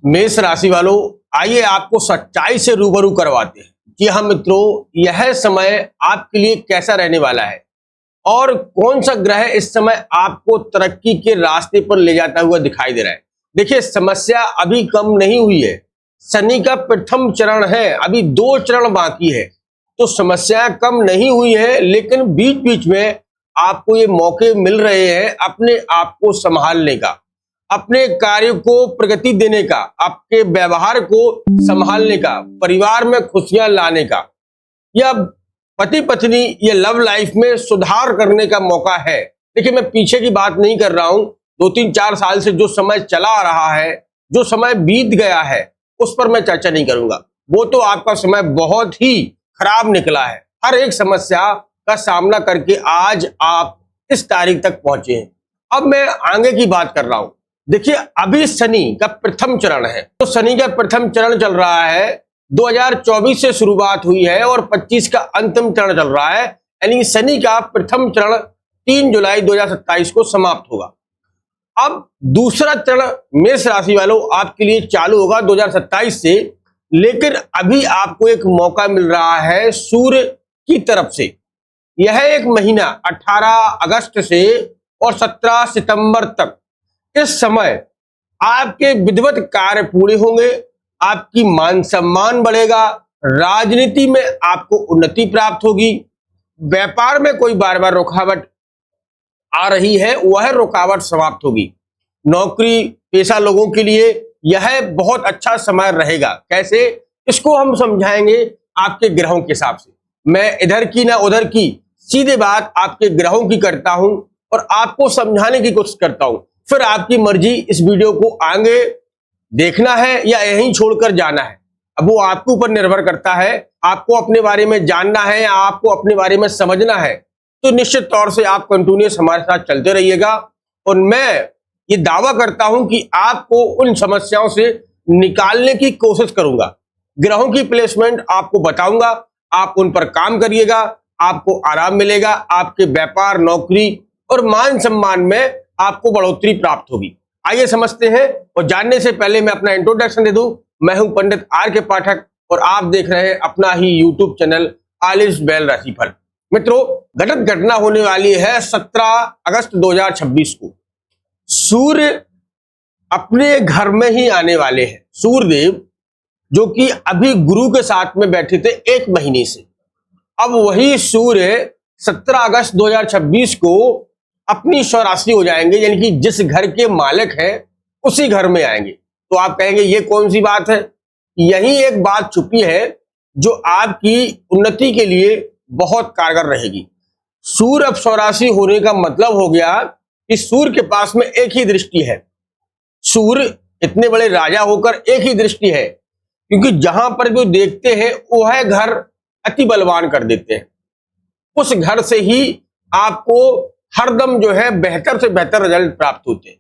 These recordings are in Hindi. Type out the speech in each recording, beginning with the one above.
मेष राशि वालों, आइए आपको सच्चाई से रूबरू करवाते हैं कि हाँ मित्रों, यह समय आपके लिए कैसा रहने वाला है और कौन सा ग्रह इस समय आपको तरक्की के रास्ते पर ले जाता हुआ दिखाई दे रहा है। देखिए, समस्या अभी कम नहीं हुई है। शनि का प्रथम चरण है, अभी 2 चरण बाकी है, तो समस्या कम नहीं हुई है, लेकिन बीच बीच में आपको ये मौके मिल रहे हैं अपने आप को संभालने का, अपने कार्य को प्रगति देने का, आपके व्यवहार को संभालने का, परिवार में खुशियां लाने का, या पति पत्नी ये लव लाइफ में सुधार करने का मौका है। देखिए, मैं पीछे की बात नहीं कर रहा हूं, 2-3-4 साल से जो समय चला आ रहा है, जो समय बीत गया है, उस पर मैं चर्चा नहीं करूंगा। वो तो आपका समय बहुत ही खराब निकला है। हर एक समस्या का सामना करके आज आप इस तारीख तक पहुंचे हैं। अब मैं आगे की बात कर रहा हूं। देखिए, अभी शनि का प्रथम चरण है, तो शनि का प्रथम चरण चल रहा है, 2024 से शुरुआत हुई है और 25 का अंतिम चरण चल रहा है, यानी शनि का प्रथम चरण 3 जुलाई 2027 को समाप्त होगा। अब दूसरा चरण मेष राशि वालों आपके लिए चालू होगा 2027 से, लेकिन अभी आपको एक मौका मिल रहा है सूर्य की तरफ से। यह एक महीना 18 अगस्त से और 17 सितंबर तक, इस समय आपके विधिवत कार्य पूरे होंगे, आपकी मान सम्मान बढ़ेगा, राजनीति में आपको उन्नति प्राप्त होगी, व्यापार में कोई बार बार रुकावट आ रही है वह रुकावट समाप्त होगी। नौकरी पेशा लोगों के लिए यह बहुत अच्छा समय रहेगा। कैसे, इसको हम समझाएंगे आपके ग्रहों के हिसाब से। मैं इधर की ना उधर की सीधे बात आपके ग्रहों की करता हूं और आपको समझाने की कोशिश करता हूं, फिर आपकी मर्जी इस वीडियो को आगे देखना है या यहीं छोड़कर जाना है। अब वो आपके ऊपर निर्भर करता है। आपको अपने बारे में जानना है, आपको अपने बारे में समझना है, तो निश्चित तौर से आप कंटिन्यूअस हमारे साथ चलते रहिएगा और मैं ये दावा करता हूं कि आपको उन समस्याओं से निकालने की कोशिश करूंगा। ग्रहों की प्लेसमेंट आपको बताऊंगा, आप उन पर काम करिएगा, आपको आराम मिलेगा, आपके व्यापार, नौकरी और मान सम्मान में आपको बढ़ोतरी प्राप्त होगी। आइए समझते हैं, और जानने से पहले मैं अपना इंट्रोडक्शन दे दूं। मैं हूं पंडित आर के पाठक और आप देख रहे हैं अपना ही यूट्यूब चैनल आलिस बैल राशिफल। मित्रों, घटित घटना होने वाली है 17 अगस्त 2026 को। सूर्य अपने घर में ही आने वाले हैं। सूर्यदेव जो कि अभी गुरु के साथ में बैठे थे 1 महीने से, अब वही सूर्य 17 अगस्त 2026 को अपनी स्वराशि हो जाएंगे, यानी कि जिस घर के मालिक हैं उसी घर में आएंगे। तो आप कहेंगे ये कौन सी बात है? यही एक बात छुपी है जो आपकी उन्नति के लिए बहुत कारगर रहेगी। सूर्य अब स्वराशि होने का मतलब हो गया कि सूर्य के पास में एक ही दृष्टि है। सूर्य इतने बड़े राजा होकर एक ही दृष्टि है, क्योंकि जहां पर भी देखते हैं वह घर अति बलवान कर देते हैं। उस घर से ही आपको हरदम जो है बेहतर से बेहतर रिजल्ट प्राप्त होते हैं।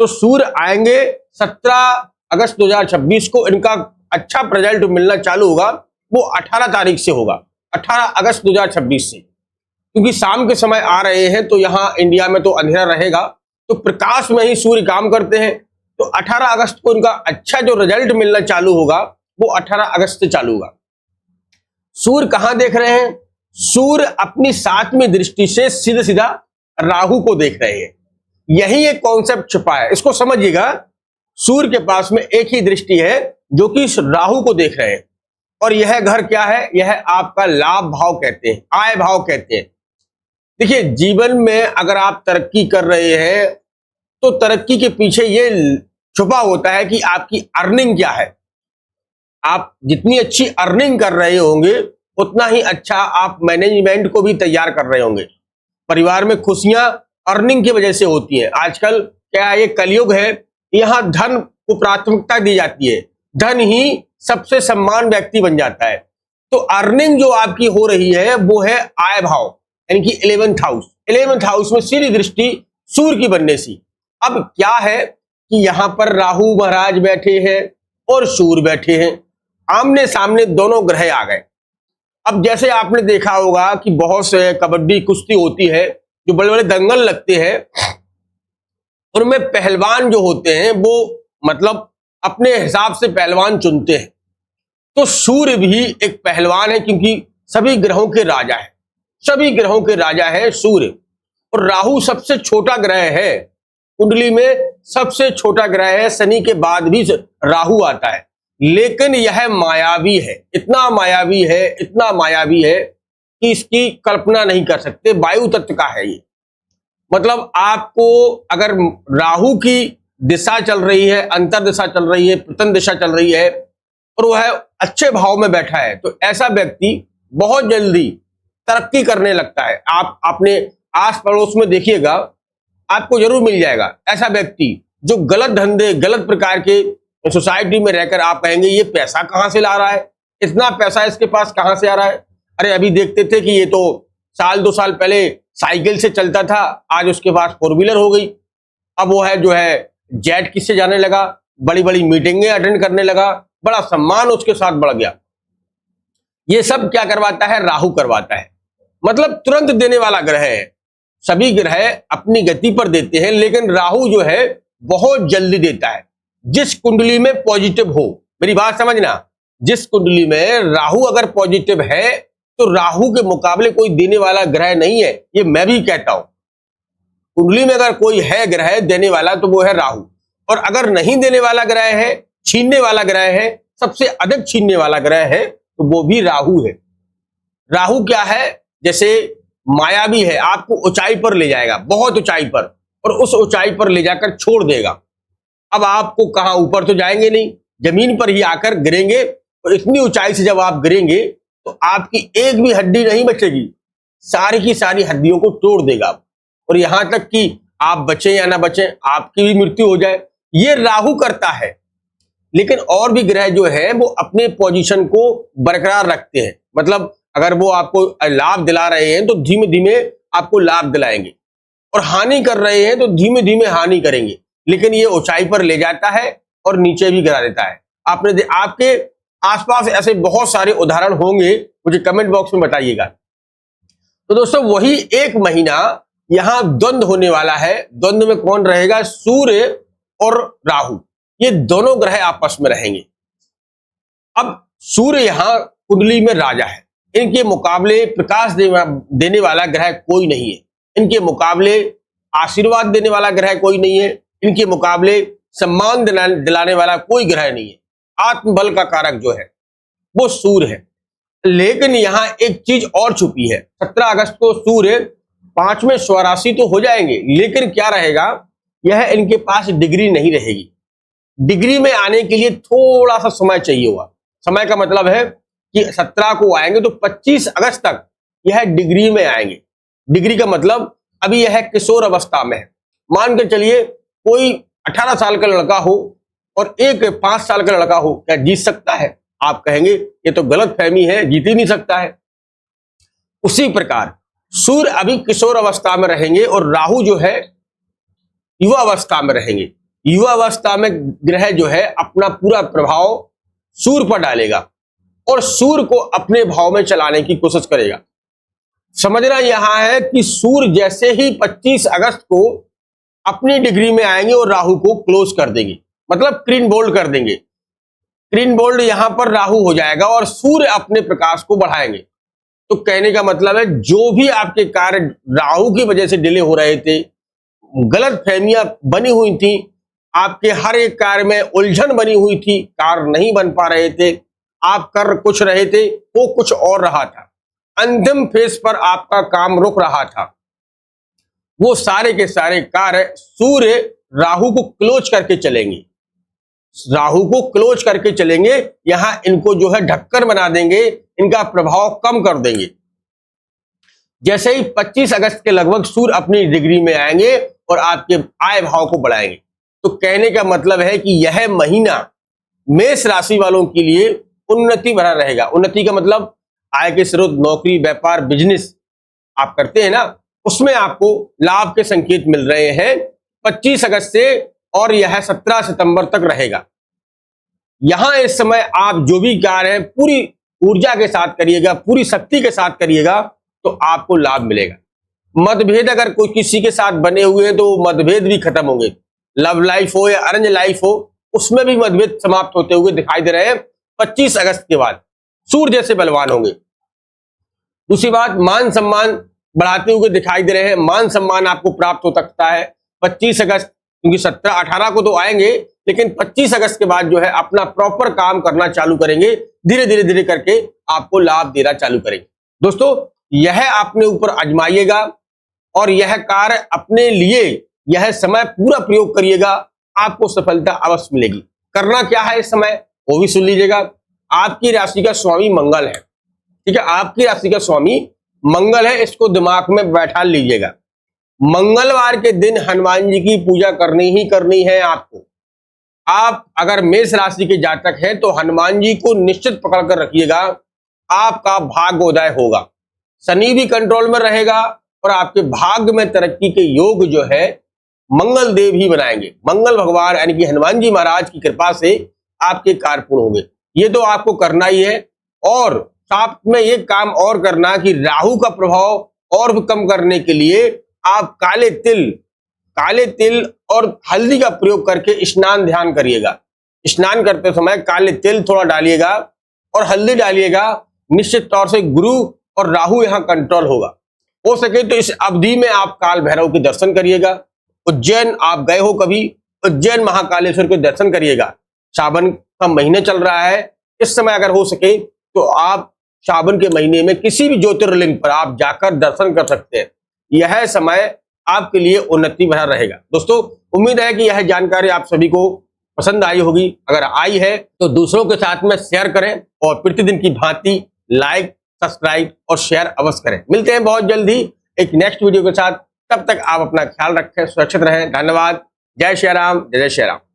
तो सूर्य आएंगे 17 अगस्त 2026 को, इनका अच्छा रिजल्ट मिलना चालू होगा वो 18 तारीख से होगा, 18 अगस्त 2026 से, क्योंकि शाम के समय आ रहे हैं तो यहाँ इंडिया में तो अंधेरा रहेगा, तो प्रकाश में ही सूर्य काम करते हैं। तो 18 अगस्त को इनका अच्छा जो रिजल्ट मिलना चालू होगा वो 18 अगस्त से चालू होगा। सूर्य कहां देख रहे हैं? सूर्य अपनी 7वीं दृष्टि से सीधा सीधा राहु को देख रहे हैं। यही एक कॉन्सेप्ट छुपा है, इसको समझिएगा। सूर्य के पास में एक ही दृष्टि है जो कि राहु को देख रहे हैं, और यह घर क्या है? यह आपका लाभ भाव कहते हैं, आय भाव कहते हैं। देखिए, जीवन में अगर आप तरक्की कर रहे हैं तो तरक्की के पीछे ये छुपा होता है कि आपकी अर्निंग क्या है। आप जितनी अच्छी अर्निंग कर रहे होंगे उतना ही अच्छा आप मैनेजमेंट को भी तैयार कर रहे होंगे। परिवार में खुशियां अर्निंग की वजह से होती है। आजकल क्या ये कलयुग है, यहां धन को प्राथमिकता दी जाती है, धन ही सबसे सम्मान व्यक्ति बन जाता है। तो अर्निंग जो आपकी हो रही है वो है आय भाव, यानी कि 11th हाउस। 11th हाउस में सीधी दृष्टि सूर्य की बनने सी। अब क्या है कि यहां पर राहु महाराज बैठे हैं और सूर्य बैठे हैं, आमने सामने दोनों ग्रह आ गए। अब जैसे आपने देखा होगा कि बहुत से कबड्डी कुश्ती होती है, जो बड़े बड़े दंगल लगते हैं, उनमें पहलवान जो होते हैं वो मतलब अपने हिसाब से पहलवान चुनते हैं। तो सूर्य भी एक पहलवान है, क्योंकि सभी ग्रहों के राजा है, सभी ग्रहों के राजा है सूर्य। और राहु सबसे छोटा ग्रह है, कुंडली में सबसे छोटा ग्रह है, शनि के बाद भी राहु आता है, लेकिन यह मायावी है, इतना मायावी है, इतना मायावी है कि इसकी कल्पना नहीं कर सकते। वायु तत्व का है ये। मतलब आपको अगर राहु की दिशा चल रही है, अंतर दिशा चल रही है, प्रतन दिशा चल रही है, और वह अच्छे भाव में बैठा है, तो ऐसा व्यक्ति बहुत जल्दी तरक्की करने लगता है। आप अपने आस पड़ोस में देखिएगा, आपको जरूर मिल जाएगा ऐसा व्यक्ति जो गलत धंधे, गलत प्रकार के सोसाइटी में रहकर आप कहेंगे ये पैसा कहां से ला रहा है, इतना पैसा इसके पास कहां से आ रहा है। अरे अभी देखते थे कि ये तो साल 2 साल पहले साइकिल से चलता था, आज उसके पास 4 व्हीलर हो गई। अब वो है जो है जेट किससे जाने लगा, बड़ी बड़ी मीटिंगें अटेंड करने लगा, बड़ा सम्मान उसके साथ बढ़ गया। ये सब क्या करवाता है? राहु करवाता है। मतलब तुरंत देने वाला ग्रह है। सभी ग्रह अपनी गति पर देते हैं, लेकिन राहु जो है बहुत जल्दी देता है। जिस कुंडली में पॉजिटिव हो, मेरी बात समझना, जिस कुंडली में राहु अगर पॉजिटिव है तो राहु के मुकाबले कोई देने वाला ग्रह नहीं है, ये मैं भी कहता हूं। कुंडली में अगर कोई है ग्रह देने वाला तो वो है राहु, और अगर नहीं देने वाला ग्रह है, छीनने वाला ग्रह है, सबसे अधिक छीनने वाला ग्रह है, तो वो भी राहु है। राहु क्या है? जैसे मायावी है, आपको ऊंचाई पर ले जाएगा, बहुत ऊंचाई पर, और उस ऊंचाई पर ले जाकर छोड़ देगा। अब आपको कहां, ऊपर तो जाएंगे नहीं, जमीन पर ही आकर गिरेंगे, और इतनी ऊंचाई से जब आप गिरेंगे तो आपकी एक भी हड्डी नहीं बचेगी, सारी की सारी हड्डियों को तोड़ देगा, और यहां तक कि आप बचें या ना बचें, आपकी भी मृत्यु हो जाए। ये राहु करता है। लेकिन और भी ग्रह जो है वो अपने पोजीशन को बरकरार रखते हैं। मतलब अगर वो आपको लाभ दिला रहे हैं तो धीमे धीमे आपको लाभ दिलाएंगे, और हानि कर रहे हैं तो धीमे धीमे हानि करेंगे। लेकिन ये ऊंचाई पर ले जाता है और नीचे भी गिरा देता है। आपके आसपास ऐसे बहुत सारे उदाहरण होंगे, मुझे कमेंट बॉक्स में बताइएगा। तो दोस्तों वही 1 महीना यहां द्वंद्व होने वाला है। द्वंद्व में कौन रहेगा? सूर्य और राहु, ये दोनों ग्रह आपस में रहेंगे। अब सूर्य यहां कुंडली में राजा है, इनके मुकाबले प्रकाश देने वाला ग्रह कोई नहीं है, इनके मुकाबले आशीर्वाद देने वाला ग्रह कोई नहीं है, इनके मुकाबले सम्मान दिलाने वाला कोई ग्रह नहीं है। आत्मबल का कारक जो है वो सूर्य है। लेकिन यहां एक चीज और छुपी है। 17 अगस्त को सूर्य 5वें स्वराशि तो हो जाएंगे, लेकिन क्या रहेगा, यह इनके पास डिग्री नहीं रहेगी। डिग्री में आने के लिए थोड़ा सा समय चाहिए हुआ। समय का मतलब है कि 17 को आएंगे तो 25 अगस्त तक यह डिग्री में आएंगे। डिग्री का मतलब अभी यह किशोर अवस्था में है। मान के चलिए कोई 18 साल का लड़का हो और एक 5 साल का लड़का हो, क्या जीत सकता है? आप कहेंगे ये तो गलत फहमी है, जीत ही नहीं सकता है। उसी प्रकार सूर्य अभी किशोर अवस्था में रहेंगे और राहु जो है युवा अवस्था में रहेंगे। युवा अवस्था में ग्रह जो है अपना पूरा प्रभाव सूर्य पर डालेगा और सूर्य को अपने भाव में चलाने की कोशिश करेगा। समझना यहां है कि सूर्य जैसे ही 25 अगस्त को अपनी डिग्री में आएंगे और राहु को क्लोज कर देंगे, मतलब क्लीन बोल्ड कर देंगे। क्लीन बोल्ड यहां पर राहु हो जाएगा और सूर्य अपने प्रकाश को बढ़ाएंगे। तो कहने का मतलब है जो भी आपके कार्य राहु की वजह से डिले हो रहे थे, गलत फहमियां बनी हुई थी, आपके हर एक कार्य में उलझन बनी हुई थी, कार्य नहीं बन पा रहे थे, आप कर कुछ रहे थे वो कुछ और रहा था, अंतिम फेज पर आपका काम रुक रहा था, वो सारे के सारे कार्य सूर्य राहु को क्लोज करके चलेंगे। राहु को क्लोज करके चलेंगे, यहां इनको जो है ढक्कन बना देंगे, इनका प्रभाव कम कर देंगे। जैसे ही 25 अगस्त के लगभग सूर्य अपनी डिग्री में आएंगे और आपके आय भाव को बढ़ाएंगे। तो कहने का मतलब है कि यह महीना मेष राशि वालों के लिए उन्नति भरा रहेगा। उन्नति का मतलब आय के स्रोत, नौकरी, व्यापार, बिजनेस आप करते हैं ना, उसमें आपको लाभ के संकेत मिल रहे हैं 25 अगस्त से, और यह 17 सितंबर तक रहेगा। यहां इस समय आप जो भी कार्य है पूरी ऊर्जा के साथ करिएगा, पूरी शक्ति के साथ करिएगा, तो आपको लाभ मिलेगा। मतभेद अगर कोई किसी के साथ बने हुए हैं तो मतभेद भी खत्म होंगे। लव लाइफ हो या अरेंज लाइफ हो, उसमें भी मतभेद समाप्त होते हुए दिखाई दे रहे हैं 25 अगस्त के बाद। सूर्य जैसे बलवान होंगे। दूसरी बात, मान सम्मान बढ़ाते हुए दिखाई दे रहे हैं। मान सम्मान आपको प्राप्त हो सकता है 25 अगस्त, क्योंकि 17-18 को तो आएंगे, लेकिन 25 अगस्त के बाद जो है अपना प्रॉपर काम करना चालू करेंगे। धीरे करके आपको लाभ देना चालू करेंगे। दोस्तों, यह अपने ऊपर आजमाइएगा और यह कार्य अपने लिए, यह समय पूरा प्रयोग करिएगा, आपको सफलता अवश्य मिलेगी। करना क्या है इस समय वो भी सुन लीजिएगा। आपकी राशि का स्वामी मंगल है, ठीक है, आपकी राशि का स्वामी मंगल है, इसको दिमाग में बैठा लीजिएगा। मंगलवार के दिन हनुमान जी की पूजा करनी ही करनी है आपको। आप अगर मेष राशि के जातक हैं तो हनुमान जी को निश्चित पकड़ कर रखिएगा, आपका भाग्योदय होगा। शनि भी कंट्रोल में रहेगा और आपके भाग्य में तरक्की के योग जो है मंगल देव ही बनाएंगे। मंगल भगवान यानी कि हनुमान जी महाराज की कृपा से आपके कार्य पूर्ण होंगे। ये तो आपको करना ही है। और साथ में ये काम और करना कि राहु का प्रभाव और भी कम करने के लिए आप काले तिल और हल्दी का प्रयोग करके स्नान ध्यान करिएगा। स्नान करते समय काले तिल थोड़ा डालिएगा और हल्दी डालिएगा। निश्चित तौर से गुरु और राहु यहां कंट्रोल होगा। हो सके तो इस अवधि में आप काल भैरव के दर्शन करिएगा। उज्जैन आप गए हो कभी, उज्जैन महाकालेश्वर के दर्शन करिएगा। सावन का महीने चल रहा है, इस समय अगर हो सके तो आप सावन के महीने में किसी भी ज्योतिर्लिंग पर आप जाकर दर्शन कर सकते हैं। यह समय आपके लिए उन्नति भरा रहेगा। दोस्तों, उम्मीद है कि यह जानकारी आप सभी को पसंद आई होगी। अगर आई है तो दूसरों के साथ में शेयर करें और प्रतिदिन की भांति लाइक, सब्सक्राइब और शेयर अवश्य करें। मिलते हैं बहुत जल्दी एक नेक्स्ट वीडियो के साथ। तब तक आप अपना ख्याल रखें, सुरक्षित रहें। धन्यवाद। जय श्री राम, जय श्री राम।